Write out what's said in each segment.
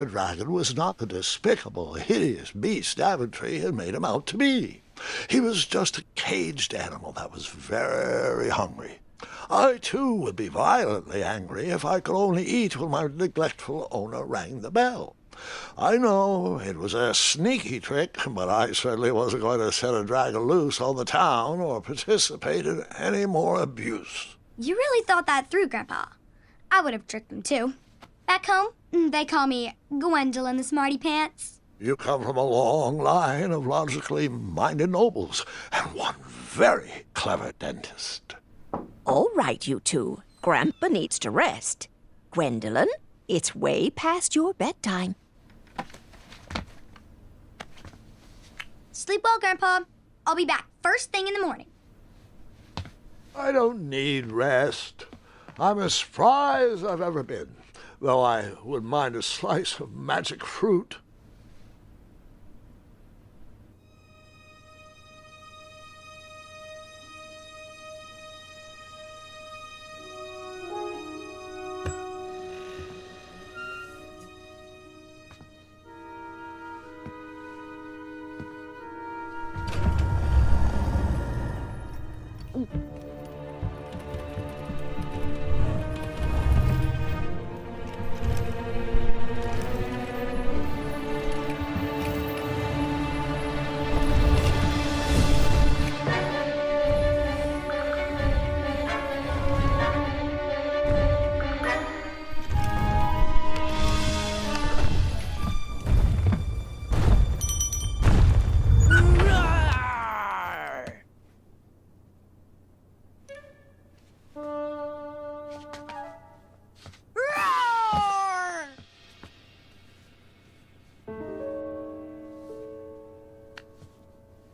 The dragon was not the despicable, hideous beast Daventry had made him out to be. He was just a caged animal that was very hungry. I, too, would be violently angry if I could only eat when my neglectful owner rang the bell. I know it was a sneaky trick, but I certainly wasn't going to set a dragon loose on the town or participate in any more abuse. You really thought that through, Grandpa. I would have tricked them, too. Back home, they call me Gwendolyn the Smarty Pants. You come from a long line of logically minded nobles and one very clever dentist. All right, you two. Grandpa needs to rest. Gwendolyn, it's way past your bedtime. Sleep well, Grandpa. I'll be back first thing in the morning. I don't need rest. I'm as spry as I've ever been, though I wouldn't mind a slice of magic fruit.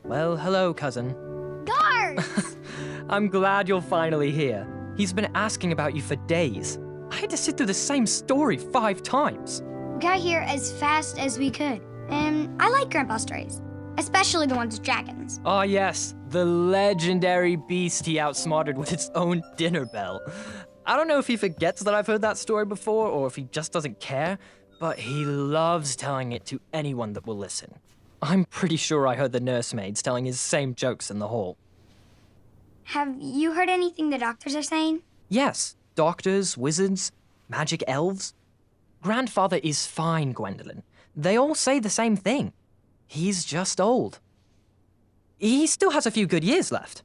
Well, hello, cousin. Guards! I'm glad you're finally here. He's been asking about you for days. I had to sit through the same story 5 times. We got here as fast as we could. And I like Grandpa's stories, especially the ones with dragons. Ah, yes, the legendary beast he outsmarted with its own dinner bell. I don't know if he forgets that I've heard that story before or if he just doesn't care, but he loves telling it to anyone that will listen. I'm pretty sure I heard the nursemaids telling his same jokes in the hall. Have you heard anything the doctors are saying? Yes, doctors, wizards, magic elves. Grandfather is fine, Gwendolyn. They all say the same thing. He's just old. He still has a few good years left.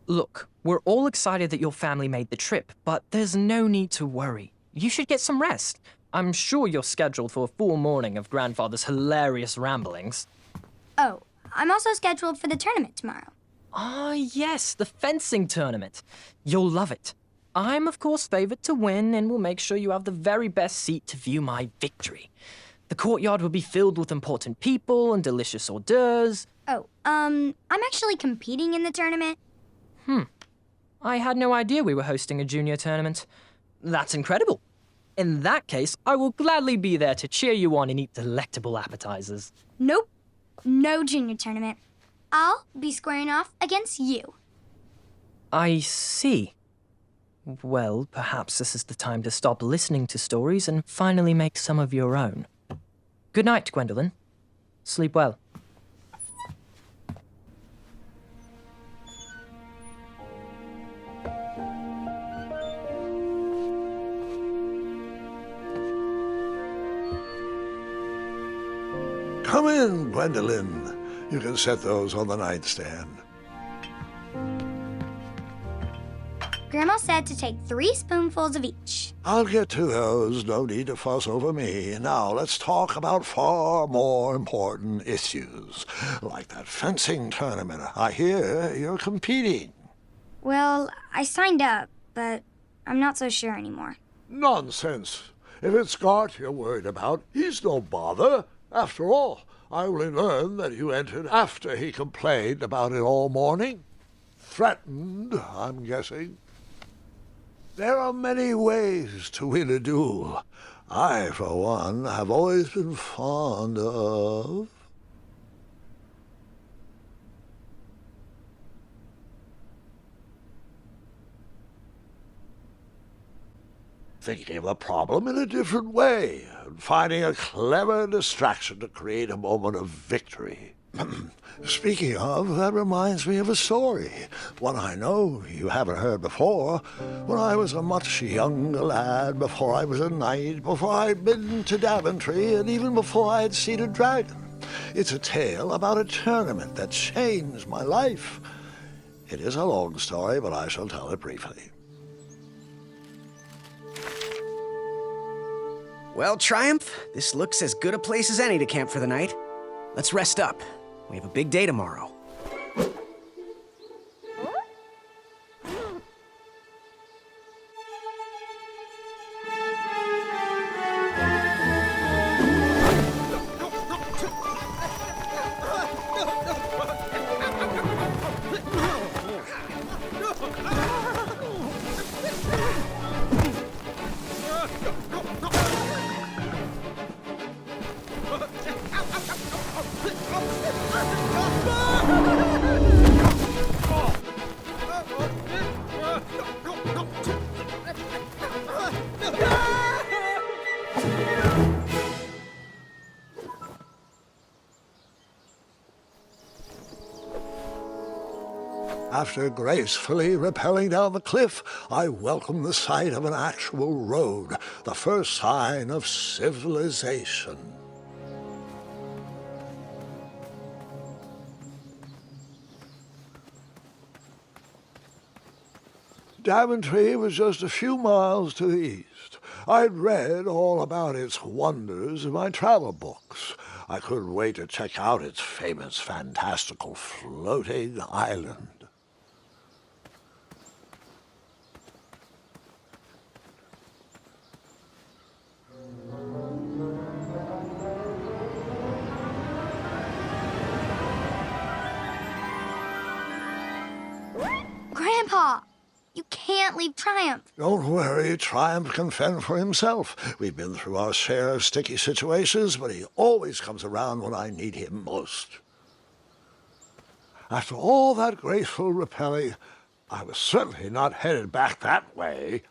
Look, we're all excited that your family made the trip, but there's no need to worry. You should get some rest. I'm sure you're scheduled for a full morning of Grandfather's hilarious ramblings. Oh, I'm also scheduled for the tournament tomorrow. Ah, yes, the fencing tournament. You'll love it. I'm, of course, favored to win and will make sure you have the very best seat to view my victory. The courtyard will be filled with important people and delicious hors d'oeuvres. Oh, I'm actually competing in the tournament. I had no idea we were hosting a junior tournament. That's incredible. In that case, I will gladly be there to cheer you on and eat delectable appetizers. Nope, no junior tournament. I'll be squaring off against you. I see. Well, perhaps this is the time to stop listening to stories and finally make some of your own. Good night, Gwendolyn. Sleep well. Come in, Gwendolyn. You can set those on the nightstand. Grandma said to take 3 spoonfuls of each. I'll get to those. No need to fuss over me. Now let's talk about far more important issues, like that fencing tournament. I hear you're competing. Well, I signed up, but I'm not so sure anymore. Nonsense. If it's Gart you're worried about, he's no bother. After all, I only learned that you entered after he complained about it all morning. Threatened, I'm guessing. There are many ways to win a duel. I, for one, have always been fond of... thinking of the problem in a different way, and finding a clever distraction to create a moment of victory. Speaking of, that reminds me of a story, one I know you haven't heard before. When I was a much younger lad, before I was a knight, before I'd been to Daventry, and even before I had seen a dragon. It's a tale about a tournament that changed my life. It is a long story, but I shall tell it briefly. Well, Triumph, this looks as good a place as any to camp for the night. Let's rest up. We have a big day tomorrow. After gracefully rappelling down the cliff, I welcomed the sight of an actual road, the first sign of civilization. Daventry was just a few miles to the east. I'd read all about its wonders in my travel books. I couldn't wait to check out its famous, fantastical floating island. Grandpa, you can't leave Triumph. Don't worry, Triumph can fend for himself. We've been through our share of sticky situations, but he always comes around when I need him most. After all that graceful rappelling, I was certainly not headed back that way.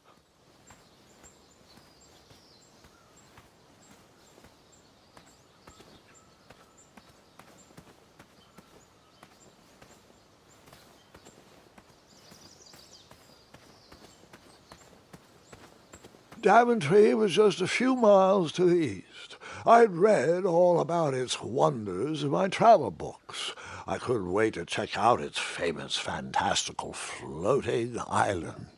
Daventry was just a few miles to the east. I'd read all about its wonders in my travel books. I couldn't wait to check out its famous, fantastical floating island.